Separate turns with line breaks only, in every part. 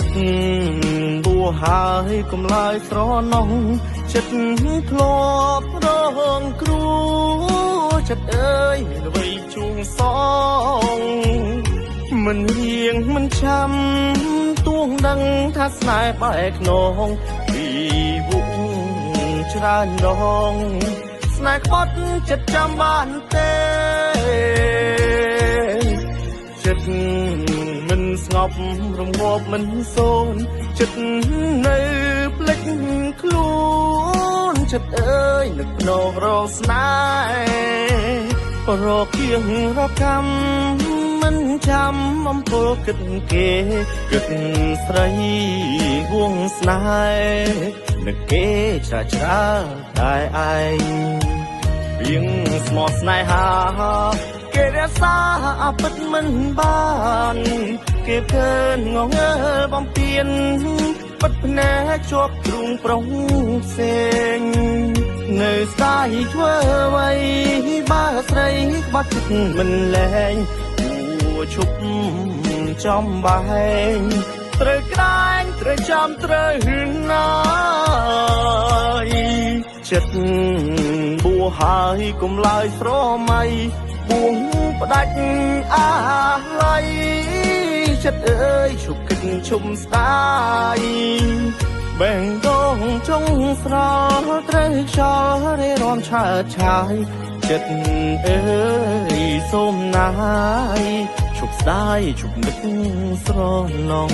ចិត្តបួហើយកំឡាយស្រណោះចិត្តធ្លាប់រងគ្រោះចិត្តអើយមានអ្វីជួងសងមិនរៀងមិនឆាំទួងដឹងថាស្នេហ៍បែកខ្នងពីវងច្រើនដងស្នេហ៍ក្បត់ចិត្តចាំបានទេចិត្តមិនស្ងប់រងាប់មិនសូនចិត្តនៅភ្លេចខ្លួនចិត្តអើយនឹកភ្នងរងស្នេហ៍រកគៀងរកកម្មមិនចាំអំពើគិតគេគិតស្រីវងស្នេហ៍នឹកគេច្រាតែឯងរៀងស្មោះស្នេហាគេរសាពិតមិនបានគេឃើញងងើបំពេញពិតភ្នែកជាប់ទ្រូងប្រុងផ្សេងនៅស្ដាយធ្វើអ្វីបើស្រីក្បត់ចិត្តមិនលែងឈប់ចំបែងត្រូវក្តែងត្រូវចាំត្រូវណាយចិត្តបួហើយគុំឡើយស្រមៃបួងផ្ដាច់អាឡ័យចិត្តអើយឈប់គិតឈុំស្ដាយបែងដងចុងស្រលត្រូវខ្យល់រេរាំឆើតឆាយចិត្តអើយសូមណាយឈប់ស្ដាយឈប់នឹកស្រណង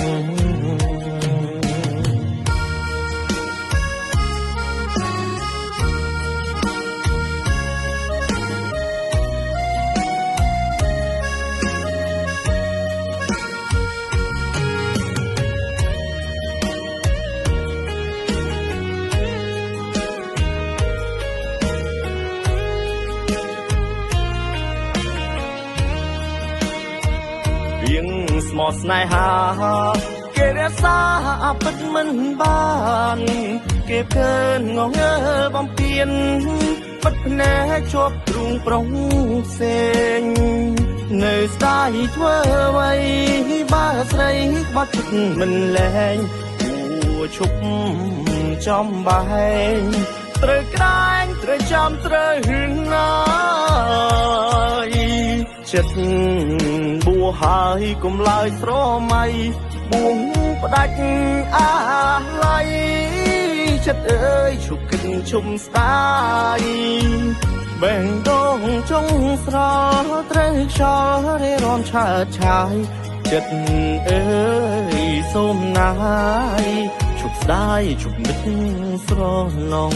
រៀងស្មោះស្នេហាគេរសាពិតមិនបានគេឃើញងងើបំពេញពិតភ្នែកជាប់ទ្រូងប្រុងផ្សេងនៅស្ដាយធ្វើអ្វីបើស្រីក្បត់ចិត្តមិនលែងឈប់ចំបែងត្រូវក្តែងត្រូវចាំត្រូវណាយចិត្តបួហើយគុំឡើយស្រមៃបួងផ្ដាច់អាឡ័យចិត្តអើយឈប់គិតឈុំស្ដាយបែងដងចុងស្រលត្រូវខ្យល់រេរាំឆើតឆាយចិត្តអើយសូមណាយឈប់ស្ដាយឈប់នឹកស្រណង